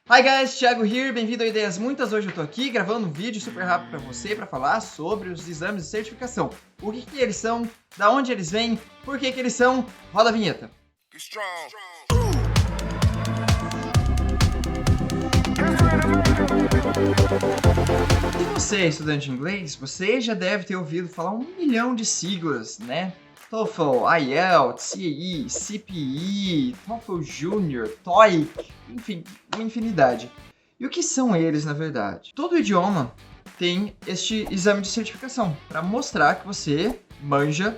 Hi guys, Thiago here, bem-vindo a Ideias Muitas. Hoje eu tô aqui gravando um vídeo super rápido para você para falar sobre os exames de certificação. O que eles são, da onde eles vêm, por que eles são. Roda a vinheta. Se você é estudante de inglês, você já deve ter ouvido falar 1 milhão de siglas, né? TOEFL, IELTS, CAE, CPE, TOEFL Junior, TOEIC, enfim, uma infinidade. E o que são eles, na verdade? Todo idioma tem este exame de certificação para mostrar que você manja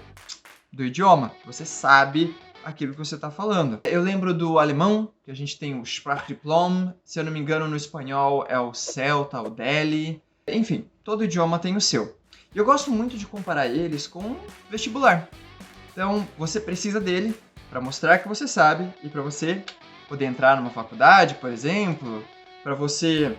do idioma, que você sabe aquilo que você está falando. Eu lembro do alemão, que a gente tem o Sprachdiplom, se eu não me engano no espanhol é o CELTA, o DELI, enfim, todo idioma tem o seu. E eu gosto muito de comparar eles com vestibular. Então, você precisa dele para mostrar que você sabe e para você poder entrar numa faculdade, por exemplo, para você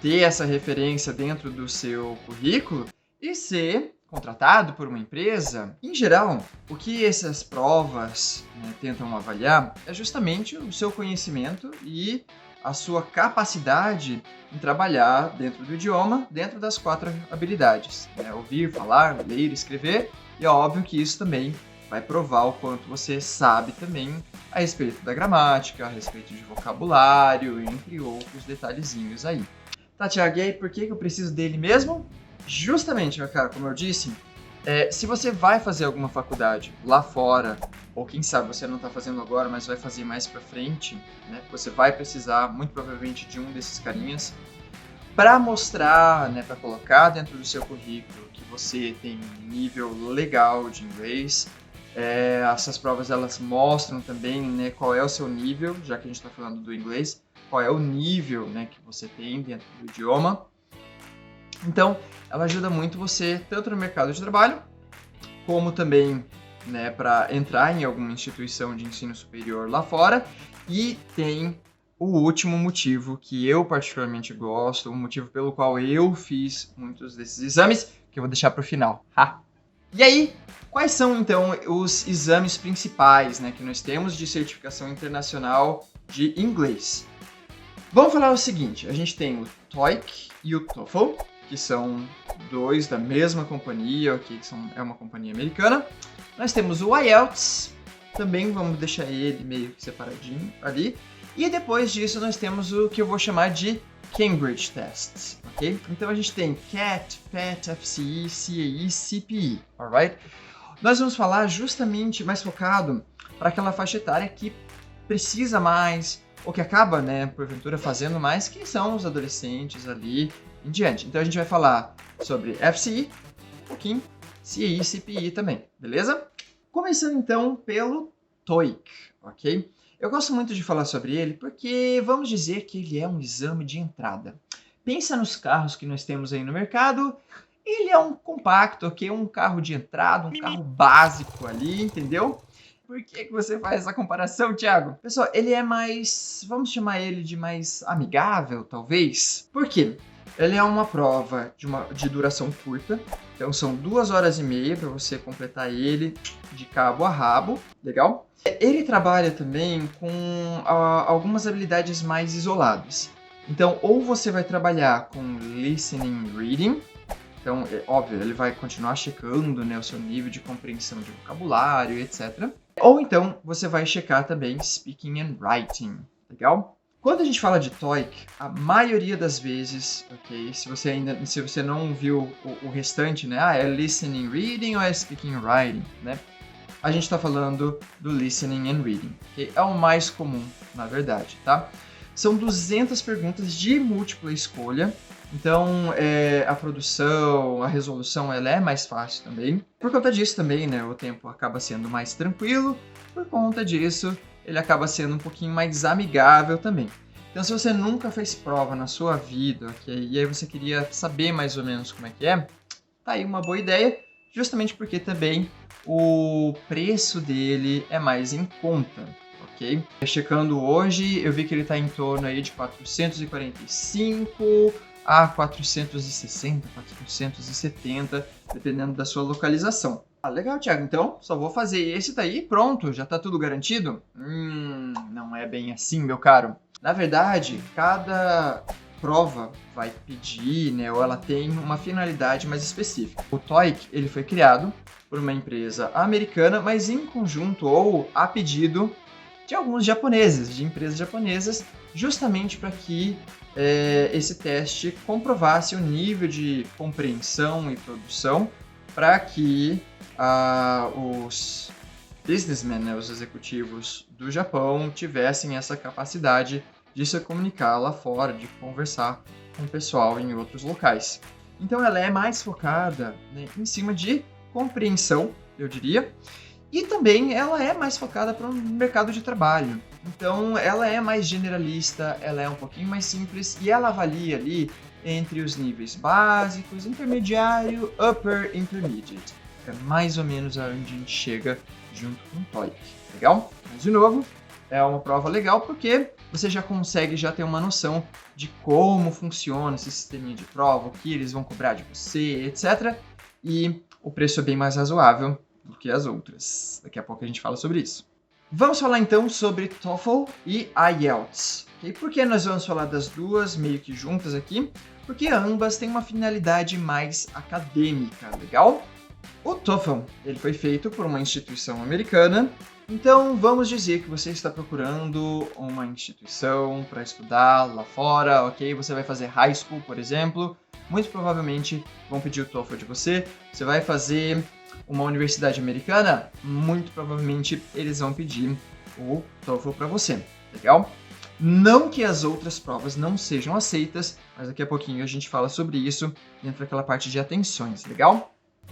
ter essa referência dentro do seu currículo e ser contratado por uma empresa. Em geral, o que essas provas tentam avaliar é justamente o seu conhecimento e a sua capacidade em trabalhar dentro do idioma, dentro das 4 habilidades. Ouvir, falar, ler, escrever, e é óbvio que isso também vai provar o quanto você sabe também a respeito da gramática, a respeito de vocabulário, entre outros detalhezinhos aí. Tá, Thiago, e aí por que eu preciso dele mesmo? Justamente, meu caro, como eu disse, se você vai fazer alguma faculdade lá fora, ou quem sabe você não está fazendo agora, mas vai fazer mais pra frente, né? Você vai precisar, muito provavelmente, de um desses carinhas para mostrar, para colocar dentro do seu currículo que você tem um nível legal de inglês. Essas provas elas mostram também qual é o seu nível, já que a gente está falando do inglês, qual é o nível que você tem dentro do idioma. Então, ela ajuda muito você, tanto no mercado de trabalho, como também para entrar em alguma instituição de ensino superior lá fora. E tem o último motivo que eu particularmente gosto, o motivo pelo qual eu fiz muitos desses exames, que eu vou deixar para o final. E aí, quais são então os exames principais que nós temos de certificação internacional de inglês? Vamos falar o seguinte, a gente tem o TOEIC e o TOEFL, que são dois da mesma companhia, que é uma companhia americana. Nós temos o IELTS, também vamos deixar ele meio que separadinho ali. E depois disso nós temos o que eu vou chamar de Cambridge Tests, ok? Então a gente tem CAT, PAT, FCE, CAE, CPE, alright? Nós vamos falar justamente mais focado para aquela faixa etária que precisa mais, ou que acaba, porventura, fazendo mais, que são os adolescentes ali em diante. Então a gente vai falar sobre FCE, um pouquinho, CAE e CPE também, beleza? Começando então pelo TOEIC, ok? Eu gosto muito de falar sobre ele porque vamos dizer que ele é um exame de entrada. Pensa nos carros que nós temos aí no mercado, ele é um compacto, ok? Um carro de entrada, um carro básico ali, entendeu? Por que você faz essa comparação, Thiago? Pessoal, ele é mais, vamos chamar ele de mais amigável, talvez? Por quê? Ele é uma prova de duração curta, então são 2h30 para você completar ele de cabo a rabo, legal? Ele trabalha também com algumas habilidades mais isoladas. Então, ou você vai trabalhar com listening e reading, então, óbvio, ele vai continuar checando o seu nível de compreensão de vocabulário, etc. Ou então, você vai checar também speaking and writing, legal? Quando a gente fala de TOEIC, a maioria das vezes, ok, se você não viu o restante, é listening, reading ou é speaking and writing, a gente está falando do listening and reading, que é o mais comum, na verdade, tá? São 200 perguntas de múltipla escolha, então a produção, a resolução, ela é mais fácil também. Por conta disso também, o tempo acaba sendo mais tranquilo, por conta disso ele acaba sendo um pouquinho mais amigável também. Então, se você nunca fez prova na sua vida, ok, e aí você queria saber mais ou menos como é que é, tá aí uma boa ideia, justamente porque também o preço dele é mais em conta, ok? Checando hoje, eu vi que ele está em torno aí de 445 a 460, 470, dependendo da sua localização. Legal, Thiago. Então, só vou fazer esse daí e pronto. Já tá tudo garantido? Não é bem assim, meu caro. Na verdade, cada prova vai pedir, né, ou ela tem uma finalidade mais específica. O TOEIC, ele foi criado por uma empresa americana, mas em conjunto ou a pedido de alguns japoneses, de empresas japonesas, justamente para que esse teste comprovasse o nível de compreensão e produção para que os businessmen, né, os executivos do Japão, tivessem essa capacidade de se comunicar lá fora, de conversar com o pessoal em outros locais. Então ela é mais focada, né, em cima de compreensão, eu diria, e também ela é mais focada para o mercado de trabalho. Então ela é mais generalista, ela é um pouquinho mais simples e ela avalia ali entre os níveis básicos, intermediário, upper, intermediate. É mais ou menos aonde a gente chega junto com o TOEIC. Legal? Mas de novo, é uma prova legal porque você já consegue ter uma noção de como funciona esse sisteminha de prova, o que eles vão cobrar de você, etc. E o preço é bem mais razoável do que as outras. Daqui a pouco a gente fala sobre isso. Vamos falar então sobre TOEFL e IELTS. Okay? Por que nós vamos falar das duas meio que juntas aqui? Porque ambas têm uma finalidade mais acadêmica, legal? O TOEFL, ele foi feito por uma instituição americana, então vamos dizer que você está procurando uma instituição para estudar lá fora, ok? Você vai fazer high school, por exemplo, muito provavelmente vão pedir o TOEFL de você. Você vai fazer uma universidade americana, muito provavelmente eles vão pedir o TOEFL para você, legal? Não que as outras provas não sejam aceitas, mas daqui a pouquinho a gente fala sobre isso dentro daquela parte de atenções, legal?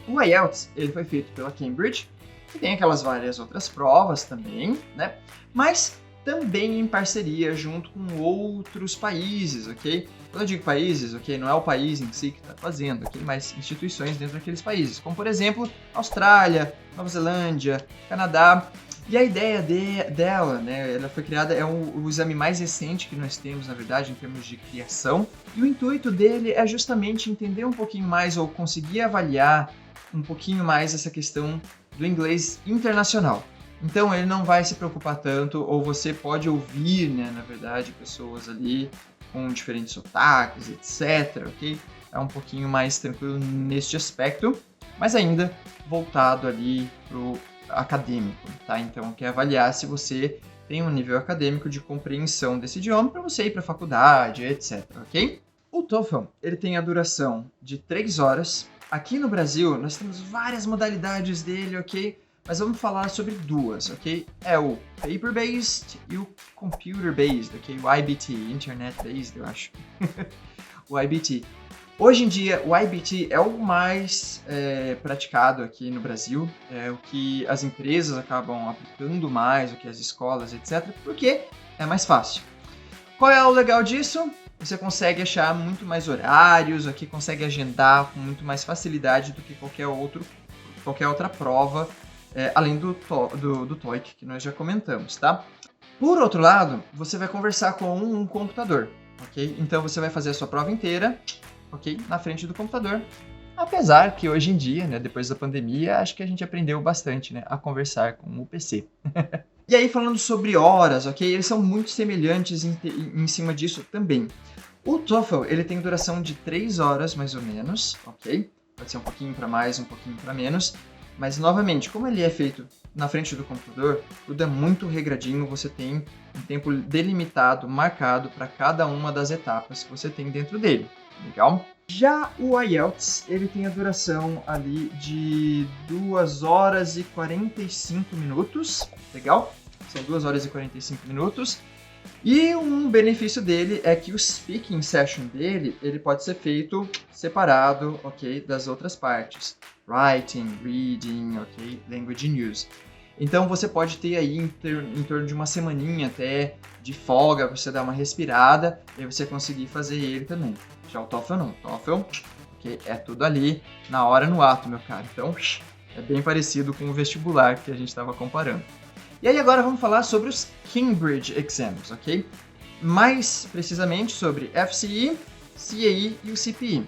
O IELTS, ele foi feito pela Cambridge, que tem aquelas várias outras provas também, né? Mas também em parceria junto com outros países, ok? Quando eu digo países, ok, não é o país em si que está fazendo, ok? Mas instituições dentro daqueles países, como por exemplo, Austrália, Nova Zelândia, Canadá. E a ideia dela, né, ela foi criada, é o exame mais recente que nós temos, na verdade, em termos de criação. E o intuito dele é justamente entender um pouquinho mais ou conseguir avaliar um pouquinho mais essa questão do inglês internacional. Então ele não vai se preocupar tanto, ou você pode ouvir, né, na verdade, pessoas ali com diferentes sotaques, etc, ok? É um pouquinho mais tranquilo neste aspecto, mas ainda voltado ali pro acadêmico, tá? Então quer avaliar se você tem um nível acadêmico de compreensão desse idioma para você ir para a faculdade, etc, ok? O TOEFL, ele tem a duração de 3 horas. Aqui no Brasil, nós temos várias modalidades dele, ok? Mas vamos falar sobre duas, ok? É o Paper-Based e o Computer-Based, ok? O IBT, Internet-Based, eu acho. O IBT. Hoje em dia, o IBT é o mais praticado aqui no Brasil, é o que as empresas acabam aplicando mais, o que as escolas, etc., porque é mais fácil. Qual é o legal disso? Você consegue achar muito mais horários, aqui consegue agendar com muito mais facilidade do que qualquer outra prova, além do TOEIC, que nós já comentamos, tá? Por outro lado, você vai conversar com um computador, ok? Então você vai fazer a sua prova inteira, ok? Na frente do computador. Apesar que hoje em dia, né, depois da pandemia, acho que a gente aprendeu bastante, né, a conversar com o PC. E aí, falando sobre horas, ok? Eles são muito semelhantes em cima disso também. O TOEFL, ele tem duração de 3 horas, mais ou menos, ok? Pode ser um pouquinho para mais, um pouquinho para menos. Mas, novamente, como ele é feito na frente do computador, tudo é muito regradinho, você tem um tempo delimitado, marcado para cada uma das etapas que você tem dentro dele. Legal? Já o IELTS, ele tem a duração ali de 2 horas e 45 minutos, legal? São 2 horas e 45 minutos. E um benefício dele é que o speaking session dele, ele pode ser feito separado, ok, das outras partes. Writing, reading, ok, language news. Então você pode ter aí em torno de uma semaninha até de folga, pra você dar uma respirada e você conseguir fazer ele também. Já o TOEFL não, o TOEFL, ok, é tudo ali na hora, no ato, meu caro. Então é bem parecido com o vestibular que a gente estava comparando. E aí agora vamos falar sobre os Cambridge Exams, ok? Mais precisamente sobre FCE, CAE e o CPE.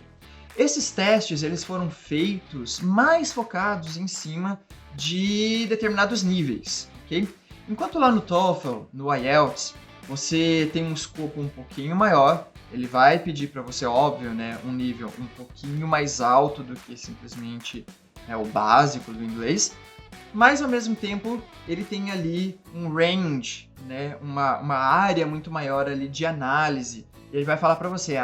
Esses testes eles foram feitos mais focados em cima de determinados níveis, ok? Enquanto lá no TOEFL, no IELTS, você tem um escopo um pouquinho maior, ele vai pedir para você, óbvio, né, um nível um pouquinho mais alto do que simplesmente o básico do inglês, mas ao mesmo tempo ele tem ali um range, né, uma área muito maior ali de análise. Ele vai falar para você,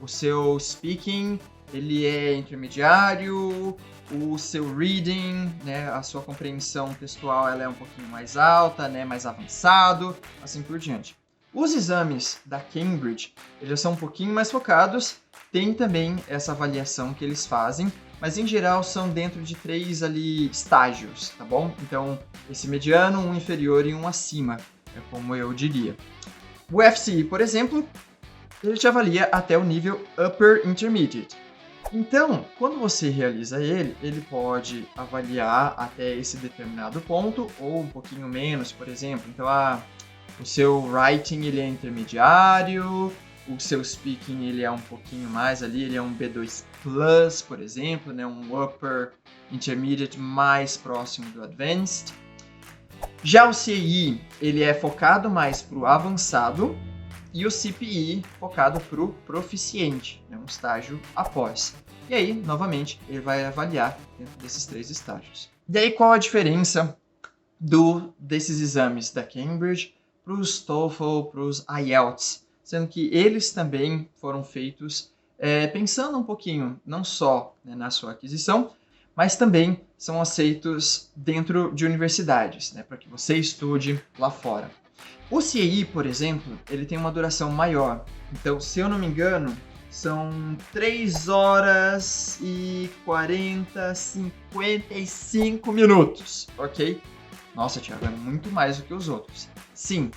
o seu speaking ele é intermediário, o seu reading, né, a sua compreensão textual ela é um pouquinho mais alta, né, mais avançado, assim por diante. Os exames da Cambridge eles já são um pouquinho mais focados, tem também essa avaliação que eles fazem, mas em geral são dentro de 3 ali estágios, tá bom? Então, esse mediano, um inferior e um acima, é como eu diria. O FCE, por exemplo, ele te avalia até o nível Upper Intermediate. Então, quando você realiza ele, ele pode avaliar até esse determinado ponto, ou um pouquinho menos, por exemplo. Então, o seu writing ele é intermediário, o seu speaking ele é um pouquinho mais ali, ele é um B2+, por exemplo, né? Um Upper Intermediate mais próximo do Advanced. Já o CI, ele é focado mais para o avançado, e o CPI focado para o proficiente, né, um estágio após. E aí, novamente, ele vai avaliar dentro desses 3 estágios. E aí, qual a diferença desses exames da Cambridge para os TOEFL, para os IELTS? Sendo que eles também foram feitos pensando um pouquinho, não só na sua aquisição, mas também são aceitos dentro de universidades, né, para que você estude lá fora. O CAE, por exemplo, ele tem uma duração maior. Então, se eu não me engano, são 3 horas e 55 minutos, ok? Nossa, Thiago, é muito mais do que os outros. Sim,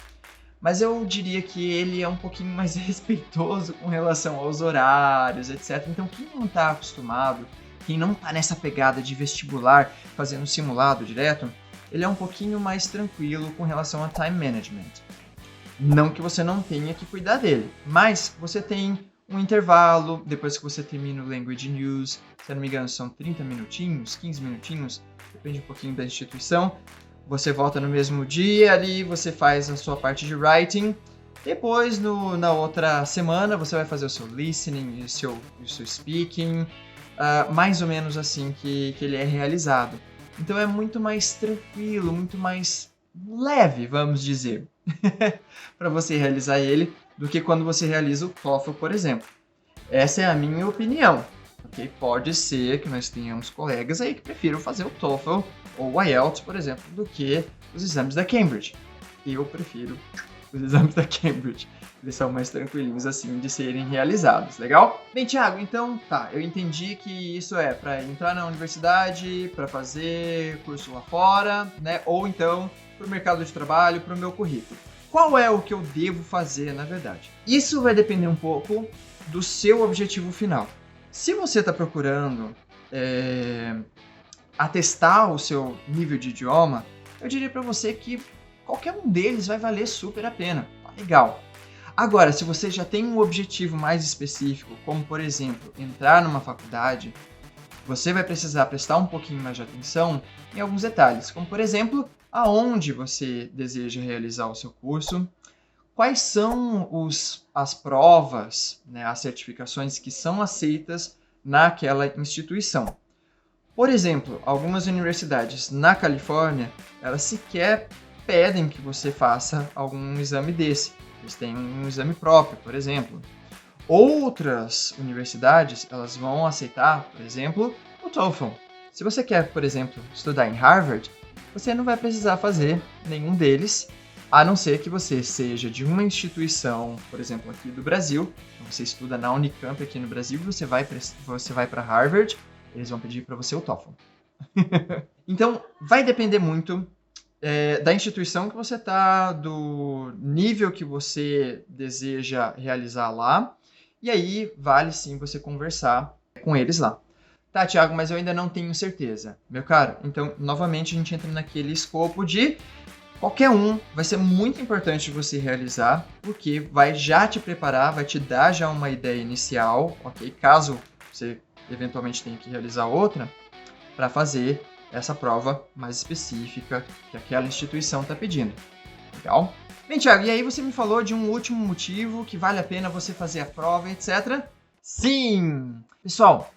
mas eu diria que ele é um pouquinho mais respeitoso com relação aos horários, etc. Então, quem não está acostumado, quem não está nessa pegada de vestibular, fazendo simulado direto, ele é um pouquinho mais tranquilo com relação a time management. Não que você não tenha que cuidar dele, mas você tem um intervalo, depois que você termina o Language News, se eu não me engano são 30 minutinhos, 15 minutinhos, depende um pouquinho da instituição, você volta no mesmo dia ali, você faz a sua parte de writing, depois na outra semana você vai fazer o seu listening e o seu speaking, mais ou menos assim que ele é realizado. Então é muito mais tranquilo, muito mais leve, vamos dizer, para você realizar ele, do que quando você realiza o TOEFL, por exemplo. Essa é a minha opinião. Okay? Pode ser que nós tenhamos colegas aí que prefiram fazer o TOEFL ou o IELTS, por exemplo, do que os exames da Cambridge. Eu prefiro os exames da Cambridge. Eles são mais tranquilinhos assim de serem realizados, legal? Bem, Thiago, então tá, eu entendi que isso é para entrar na universidade, para fazer curso lá fora, né? Ou então para o mercado de trabalho, para o meu currículo. Qual é o que eu devo fazer, na verdade? Isso vai depender um pouco do seu objetivo final. Se você está procurando atestar o seu nível de idioma, eu diria para você que qualquer um deles vai valer super a pena. Tá legal. Agora, se você já tem um objetivo mais específico, como por exemplo, entrar numa faculdade, você vai precisar prestar um pouquinho mais de atenção em alguns detalhes, como por exemplo, aonde você deseja realizar o seu curso, quais são as provas, né, as certificações que são aceitas naquela instituição. Por exemplo, algumas universidades na Califórnia, elas sequer pedem que você faça algum exame desse. Eles têm um exame próprio, por exemplo. Outras universidades, elas vão aceitar, por exemplo, o TOEFL. Se você quer, por exemplo, estudar em Harvard, você não vai precisar fazer nenhum deles, a não ser que você seja de uma instituição, por exemplo, aqui do Brasil. Você estuda na Unicamp aqui no Brasil, você vai para Harvard, eles vão pedir para você o TOEFL. Então, vai depender muito da instituição que você está, do nível que você deseja realizar lá, e aí vale sim você conversar com eles lá. Tá, Thiago, mas eu ainda não tenho certeza. Meu caro, então, novamente, a gente entra naquele escopo de qualquer um vai ser muito importante você realizar, porque vai já te preparar, vai te dar já uma ideia inicial, ok? Caso você eventualmente tenha que realizar outra, para fazer essa prova mais específica que aquela instituição está pedindo. Legal? Bem, Thiago, e aí você me falou de um último motivo que vale a pena você fazer a prova, etc. Sim! Pessoal,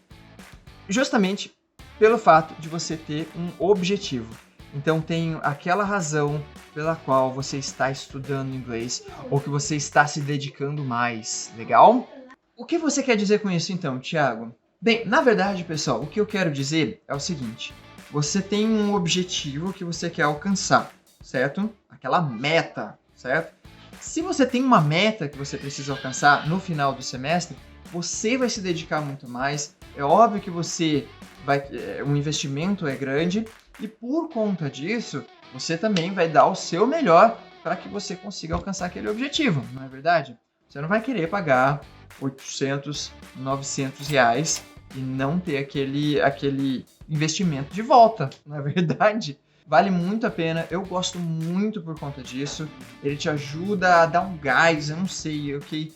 justamente pelo fato de você ter um objetivo. Então tem aquela razão pela qual você está estudando inglês ou que você está se dedicando mais, legal? O que você quer dizer com isso então, Thiago? Bem, na verdade, pessoal, o que eu quero dizer é o seguinte: você tem um objetivo que você quer alcançar, certo? Aquela meta, certo? Se você tem uma meta que você precisa alcançar no final do semestre, você vai se dedicar muito mais. É óbvio que o investimento é grande e por conta disso, você também vai dar o seu melhor para que você consiga alcançar aquele objetivo, não é verdade? Você não vai querer pagar 800, 900 reais e não ter aquele investimento de volta, não é verdade? Vale muito a pena, eu gosto muito por conta disso. Ele te ajuda a dar um gás, eu não sei, ok?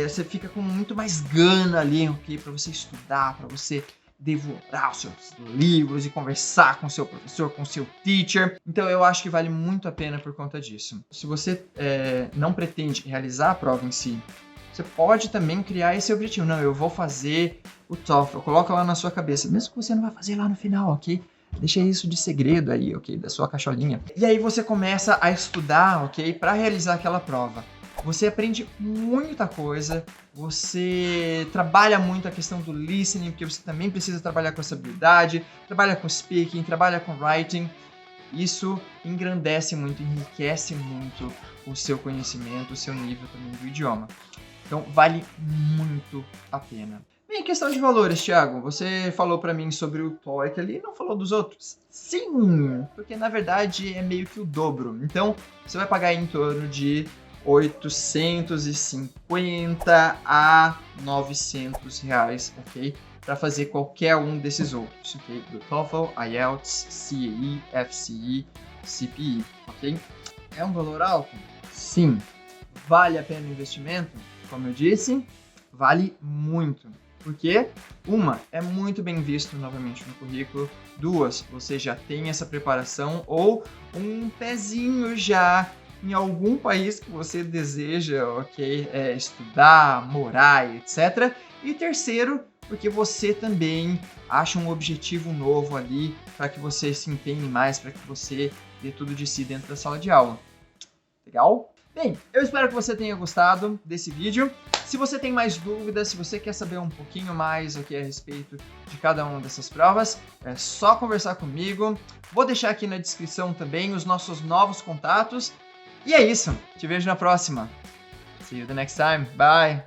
Você fica com muito mais gana ali, ok? Para você estudar, para você devorar os seus livros e conversar com o seu professor, com o seu teacher. Então eu acho que vale muito a pena por conta disso. Se você não pretende realizar a prova em si, você pode também criar esse objetivo. Não, eu vou fazer o TOEFL, coloca lá na sua cabeça, mesmo que você não vai fazer lá no final, ok? Deixa isso de segredo aí, ok? Da sua caixolinha. E aí você começa a estudar, ok? Para realizar aquela prova. Você aprende muita coisa, você trabalha muito a questão do listening, porque você também precisa trabalhar com essa habilidade, trabalha com speaking, trabalha com writing. Isso engrandece muito, enriquece muito o seu conhecimento, o seu nível também do idioma. Então, vale muito a pena. Bem, questão de valores, Thiago. Você falou para mim sobre o TOEIC ali e não falou dos outros? Sim, porque na verdade é meio que o dobro. Então, você vai pagar em torno de 850 a 900 reais, ok? Para fazer qualquer um desses outros, ok? Do TOEFL, IELTS, CAE, FCE, CPE, ok? É um valor alto? Sim. Vale a pena o investimento? Como eu disse, vale muito. Porque, uma, é muito bem visto novamente no currículo. Duas, você já tem essa preparação ou um pezinho já em algum país que você deseja, ok, estudar, morar, etc. E terceiro, porque você também acha um objetivo novo ali para que você se empenhe mais, para que você dê tudo de si dentro da sala de aula. Legal? Bem, eu espero que você tenha gostado desse vídeo. Se você tem mais dúvidas, se você quer saber um pouquinho mais aqui a respeito de cada uma dessas provas, é só conversar comigo. Vou deixar aqui na descrição também os nossos novos contatos. E é isso. Te vejo na próxima. See you the next time. Bye.